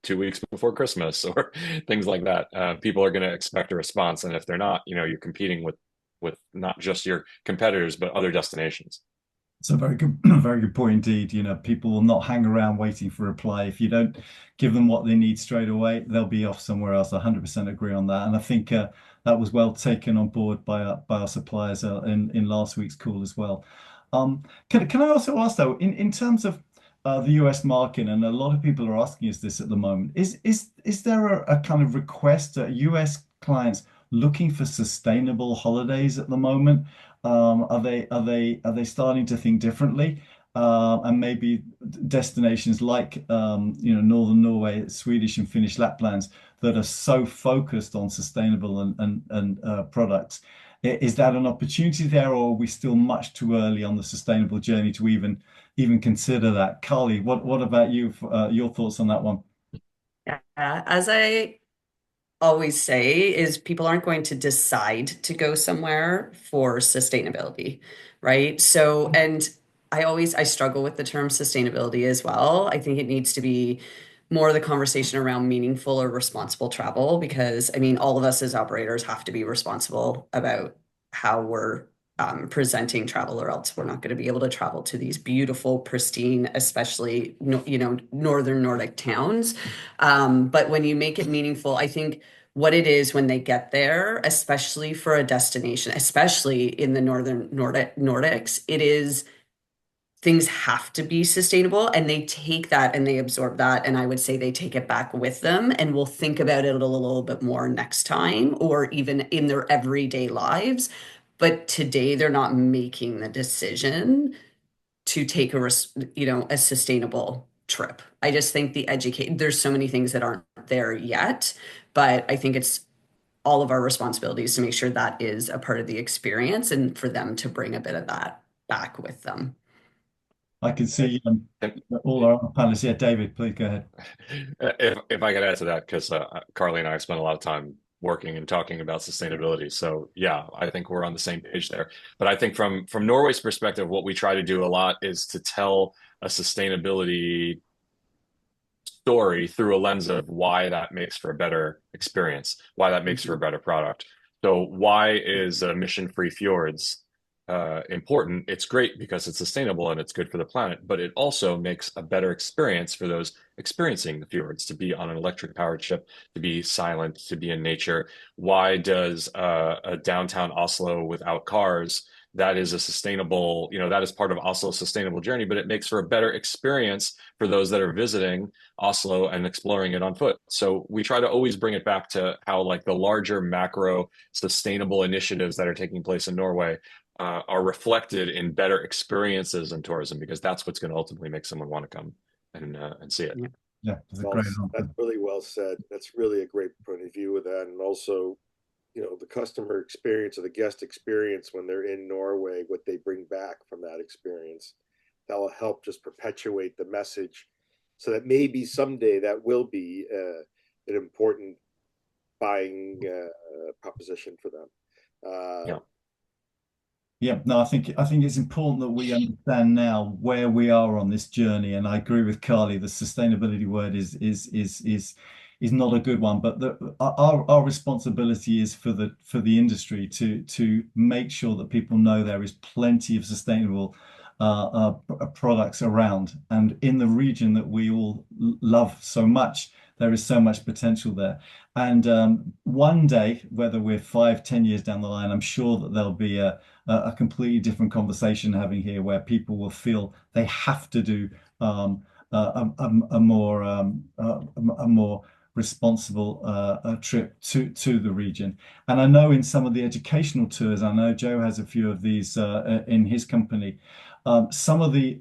2 weeks before Christmas or things like that. People are going to expect a response. And if they're not, you're competing with not just your competitors, but other destinations. It's a very good point indeed. People will not hang around waiting for a reply. If you don't give them what they need straight away, they'll be off somewhere else. I 100% agree on that. And I think that was well taken on board by our suppliers in last week's call as well. Can I also ask though, in terms of the US market, and a lot of people are asking us this at the moment, is there a kind of request that US clients looking for sustainable holidays at the moment? Are they starting to think differently? And maybe destinations like northern Norway, Swedish and Finnish Laplands that are so focused on sustainable and products. Is that an opportunity there, or are we still much too early on the sustainable journey to even consider that? Carly, what about you? Your thoughts on that one? Yeah, as I always say, is people aren't going to decide to go somewhere for sustainability, right? So, and I struggle with the term sustainability as well. I think it needs to be more the conversation around meaningful or responsible travel, because I mean, all of us as operators have to be responsible about how we're presenting travel, or else we're not going to be able to travel to these beautiful, pristine, especially, northern Nordic towns. But when you make it meaningful, I think what it is when they get there, especially for a destination, especially in the northern Nordics, it is things have to be sustainable, and they take that and they absorb that. And I would say they take it back with them and will think about it a little bit more next time, or even in their everyday lives. But today they're not making the decision to take a sustainable trip. I just think there's so many things that aren't there yet, but I think it's all of our responsibilities to make sure that is a part of the experience and for them to bring a bit of that back with them. I can see all our panelists. Yeah, David, please go ahead. If I could add to that, because Carly and I have spent a lot of time working and talking about sustainability. So yeah, I think we're on the same page there. But I think from Norway's perspective, what we try to do a lot is to tell a sustainability story through a lens of why that makes for a better experience, why that makes for a better product. So why is emission-free fjords important? It's great because it's sustainable and it's good for the planet, but it also makes a better experience for those experiencing the fjords, to be on an electric powered ship, to be silent, to be in nature. Why does a downtown Oslo without cars, that is a sustainable, that is part of Oslo's sustainable journey, but it makes for a better experience for those that are visiting Oslo and exploring it on foot. So we try to always bring it back to how like the larger macro sustainable initiatives that are taking place in Norway are reflected in better experiences in tourism, because that's what's going to ultimately make someone want to come and see it. Yeah, that's a great answer. That's really well said. That's really a great point of view of that. And also, the customer experience or the guest experience when they're in Norway, what they bring back from that experience, that will help just perpetuate the message, so that maybe someday that will be an important buying proposition for them. Yeah, no, I think it's important that we understand now where we are on this journey, and I agree with Carly. The sustainability word is not a good one, but our responsibility is for the industry to make sure that people know there is plenty of sustainable products around, and in the region that we all love so much, there is so much potential there. And one day, whether we're 5-10 years down the line, I'm sure that there'll be a completely different conversation having here, where people will feel they have to do a more responsible trip to the region. And I know in some of the educational tours, I know Joe has a few of these in his company. Some of the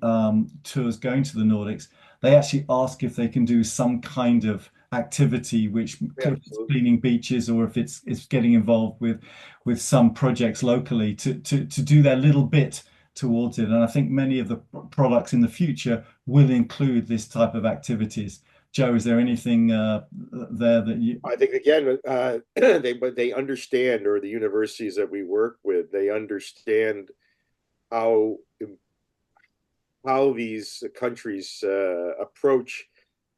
tours going to the Nordics, they actually ask if they can do some kind of activity, which could be cleaning beaches, or if it's getting involved with some projects locally to do their little bit towards it. And I think many of the products in the future will include this type of activities. Joe, is there anything there that you? I think again, they understand, or the universities that we work with, they understand how these countries approach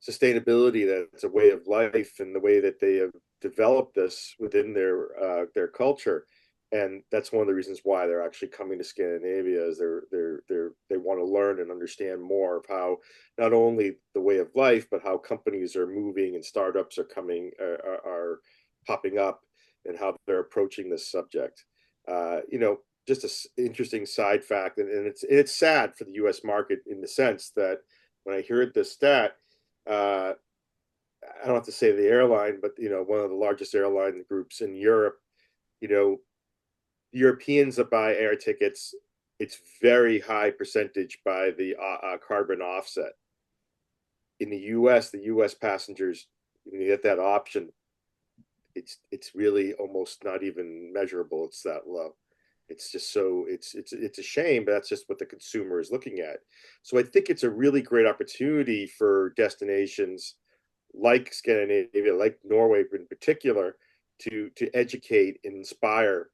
sustainability, that it's a way of life, and the way that they have developed this within their culture. And that's one of the reasons why they're actually coming to Scandinavia, is they want to learn and understand more of how not only the way of life, but how companies are moving and startups are popping up, and how they're approaching this subject. Just an interesting side fact, and it's sad for the U.S. market, in the sense that when I heard this stat, I don't have to say the airline, but one of the largest airline groups in Europe, Europeans that buy air tickets, it's very high percentage by the carbon offset. In the U.S. passengers, when you get that option, it's really almost not even measurable. It's that low. It's just it's a shame, but that's just what the consumer is looking at. So I think it's a really great opportunity for destinations like Scandinavia, like Norway in particular, to educate and inspire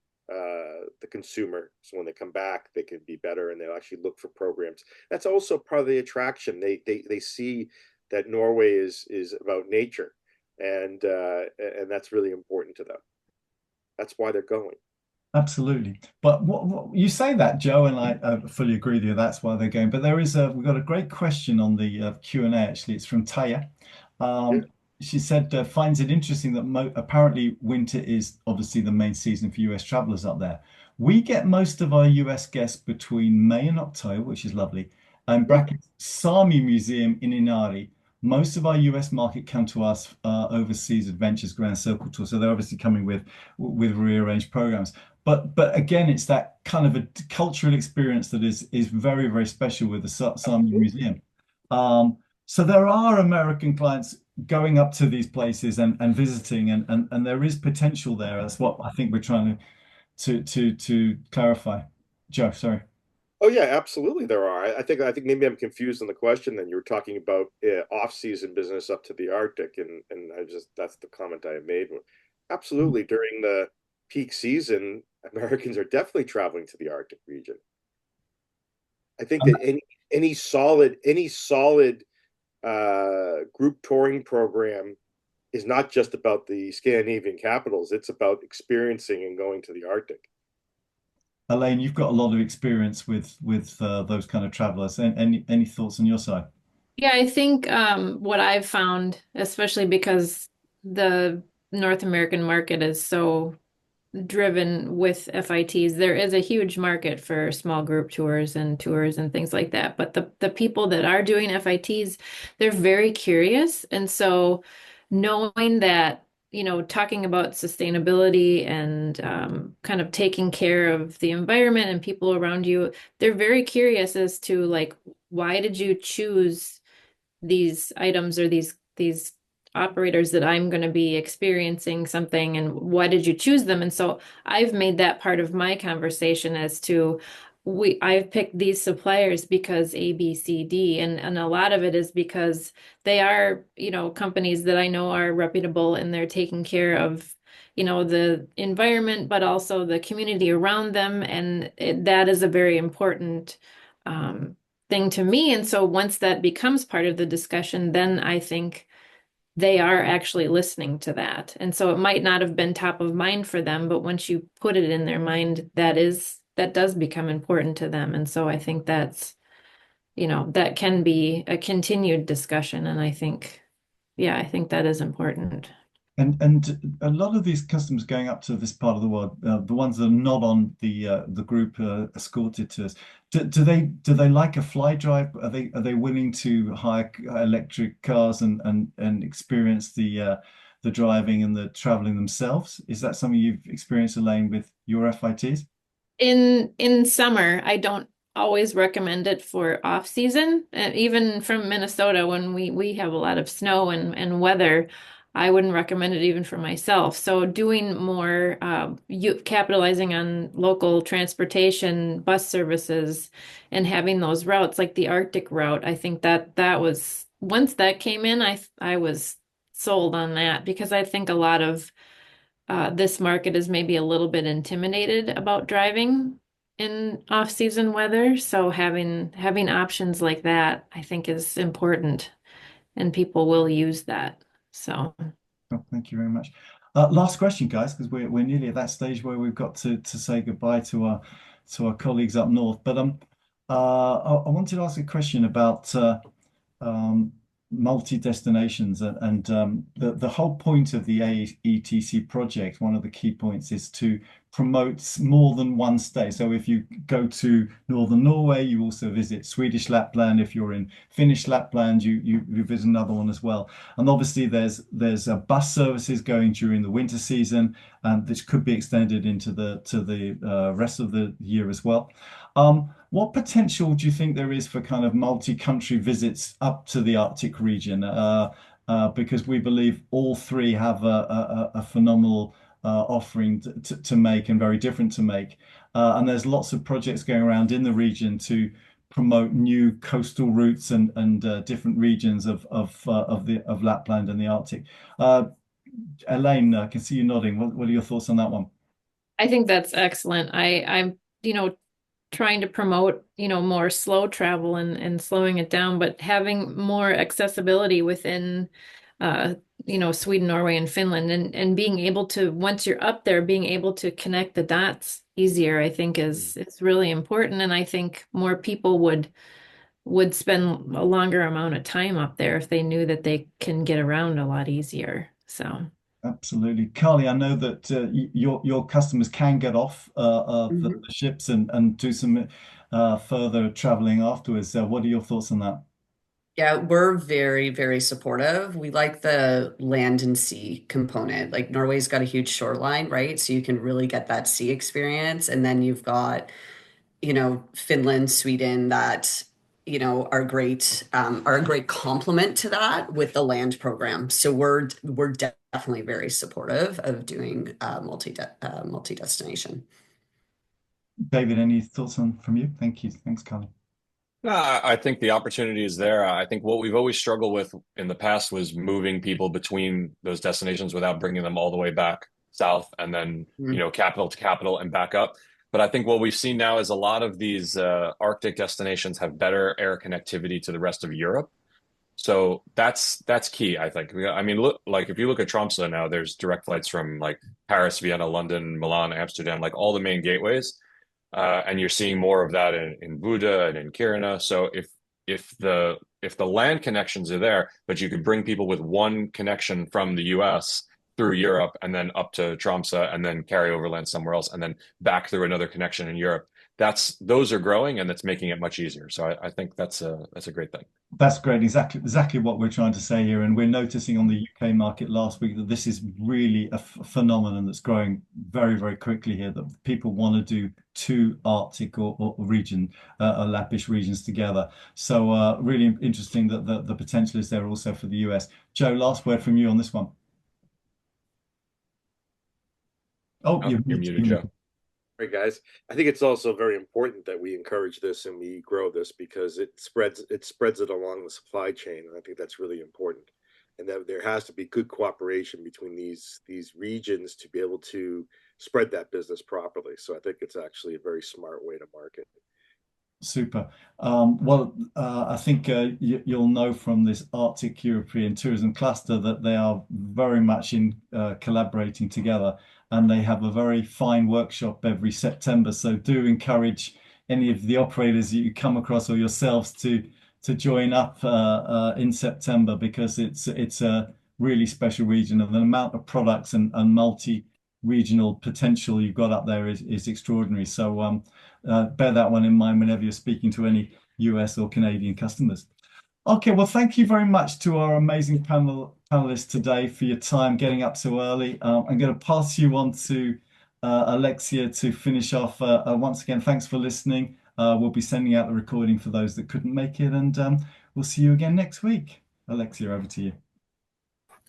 the consumer, so when they come back, they can be better, and they'll actually look for programs. That's also part of the attraction. They see that Norway is about nature, and that's really important to them. That's why they're going. Absolutely. But what you say that, Joe, and I fully agree with you. That's why they're going. But we've got a great question on the Q&A. Actually, it's from Taya. She said finds it interesting that apparently winter is obviously the main season for US travelers up there. We get most of our US guests between May and October, which is lovely. And brackets Sami Museum in Inari. Most of our US market come to us overseas adventures Grand Circle Tour, so they're obviously coming with rearranged programs. But again, it's that kind of a cultural experience that is very, very special with the Sami Museum. So there are American clients going up to these places and visiting, and there is potential there. That's what I think we're trying to clarify. Joe, sorry. Oh yeah, absolutely there are. I think maybe I'm confused on the question. Then you were talking about off-season business up to the Arctic, and I just that's the comment I made. Absolutely, during the peak season, Americans are definitely traveling to the Arctic region. I think that any solid group touring program is not just about the Scandinavian capitals. It's about experiencing and going to the Arctic. Elaine, you've got a lot of experience with those kind of travelers. Any thoughts on your side? Yeah, I think what I've found, especially because the North American market is so driven with FITs, there is a huge market for small group tours and things like that. But the people that are doing FITs, they're very curious. And so knowing that, talking about sustainability and kind of taking care of the environment and people around you, they're very curious as to like, why did you choose these items or these operators that I'm going to be experiencing something, and why did you choose them? And so I've made that part of my conversation as to I've picked these suppliers because A, B, C, D, and a lot of it is because they are, companies that I know are reputable and they're taking care of, the environment, but also the community around them. And that is a very important thing to me. And so once that becomes part of the discussion, then I think they are actually listening to that. And so it might not have been top of mind for them, but once you put it in their mind, that does become important to them. And so I think that can be a continued discussion. And I think that is important. And a lot of these customers going up to this part of the world, the ones that are not on the group escorted tours, do they like a fly drive? Are they willing to hire electric cars and experience the driving and the traveling themselves? Is that something you've experienced, Elaine, with your FITs? In summer, I don't always recommend it for off season. Even from Minnesota, when we have a lot of snow and weather, I wouldn't recommend it even for myself. So doing more, capitalizing on local transportation, bus services, and having those routes like the Arctic route, I think that was once that came in, I was sold on that because I think a lot of this market is maybe a little bit intimidated about driving in off-season weather. So having options like that, I think is important, and people will use that. So, Oh, thank you very much. Last question, guys, because we're nearly at that stage where we've got to say goodbye to our colleagues up north. But I wanted to ask a question about um, multi-destinations and the whole point of the AETC project. One of the key points is to promote more than one stay. So if you go to northern Norway, you also visit Swedish Lapland. If you're in Finnish Lapland, you visit another one as well. And obviously there's bus services going during the winter season, and this could be extended into the rest of the year as well. What potential do you think there is for kind of multi-country visits up to the Arctic region? Because we believe all three have a phenomenal offering to make and very different to make. And there's lots of projects going around in the region to promote new coastal routes and different regions of Lapland and the Arctic. Elaine, I can see you nodding. What are your thoughts on that one? I think that's excellent. I'm trying to promote, more slow travel and slowing it down, but having more accessibility within, Sweden, Norway, and Finland, and being able to, once you're up there, being able to connect the dots easier, I think is really important. And I think more people would spend a longer amount of time up there if they knew that they can get around a lot easier. So. Absolutely. Carly, I know that your customers can get off the ships and do some further traveling afterwards. What are your thoughts on that? Yeah, we're very, very supportive. We like the land and sea component. Like Norway's got a huge shoreline, right? So you can really get that sea experience. And then you've got, Finland, Sweden, that, you know, are a great complement to that with the land program. So we're definitely very supportive of doing multi-destination. David, any thoughts from you? Thank you. Thanks, Carly. I think the opportunity is there. I think what we've always struggled with in the past was moving people between those destinations without bringing them all the way back south and then, capital to capital and back up. But I think what we've seen now is a lot of these Arctic destinations have better air connectivity to the rest of Europe. So that's key, I think. I mean, look, like if you look at Tromsø now, there's direct flights from like Paris, Vienna, London, Milan, Amsterdam, like all the main gateways. And you're seeing more of that in Buda and in Kiruna. So if the land connections are there, but you could bring people with one connection from the US through Europe and then up to Tromsø and then carry overland somewhere else and then back through another connection in Europe, those are growing and that's making it much easier. So I think that's a great thing. That's great. Exactly what we're trying to say here. And we're noticing on the UK market last week that this is really a phenomenon that's growing very, very quickly here, that people want to do two Arctic or Lappish regions together. So really interesting that the potential is there also for the US. Joe, last word from you on this one. You're muted, Joe. Right, guys. I think it's also very important that we encourage this and we grow this because it spreads it along the supply chain. And I think that's really important. And that there has to be good cooperation between these regions to be able to spread that business properly. So I think it's actually a very smart way to market. Super. I think you'll know from this Arctic European Tourism Cluster that they are very much collaborating together, and they have a very fine workshop every September. So do encourage any of the operators that you come across or yourselves to join up in September, because it's a really special region, and the amount of products and multi-regional potential you've got up there is extraordinary. So bear that one in mind whenever you're speaking to any US or Canadian customers. Okay, well, thank you very much to our amazing panelists today for your time getting up so early. I'm going to pass you on to Alexia to finish off. Once again, thanks for listening. We'll be sending out the recording for those that couldn't make it, and we'll see you again next week. Alexia, over to you.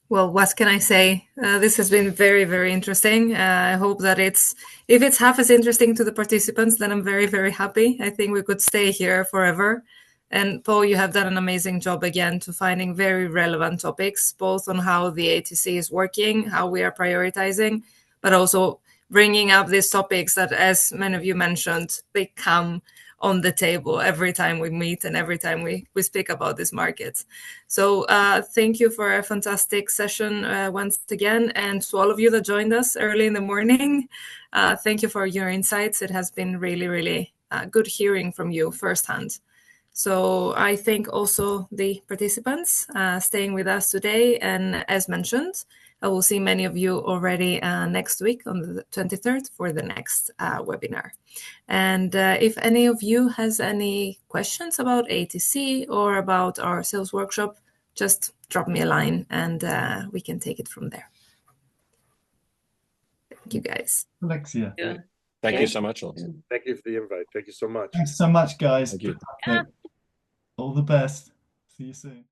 Well, what can I say? This has been very, very interesting. I hope that if it's half as interesting to the participants, then I'm very, very happy. I think we could stay here forever. And Paul, you have done an amazing job again to finding very relevant topics, both on how the AETC is working, how we are prioritizing, but also bringing up these topics that, as many of you mentioned, they come on the table every time we meet and every time we speak about these markets. So thank you for a fantastic session once again. And to all of you that joined us early in the morning, thank you for your insights. It has been really, really good hearing from you firsthand. So I thank also the participants staying with us today. And as mentioned, I will see many of you already next week on the 23rd for the next webinar. And if any of you has any questions about AETC or about our sales workshop, just drop me a line and we can take it from there. Thank you, guys. Alexia. Yeah. Thank you so much. Thank you for the invite. Thank you so much. Thanks so much, guys. Thank you. All the best. See you soon.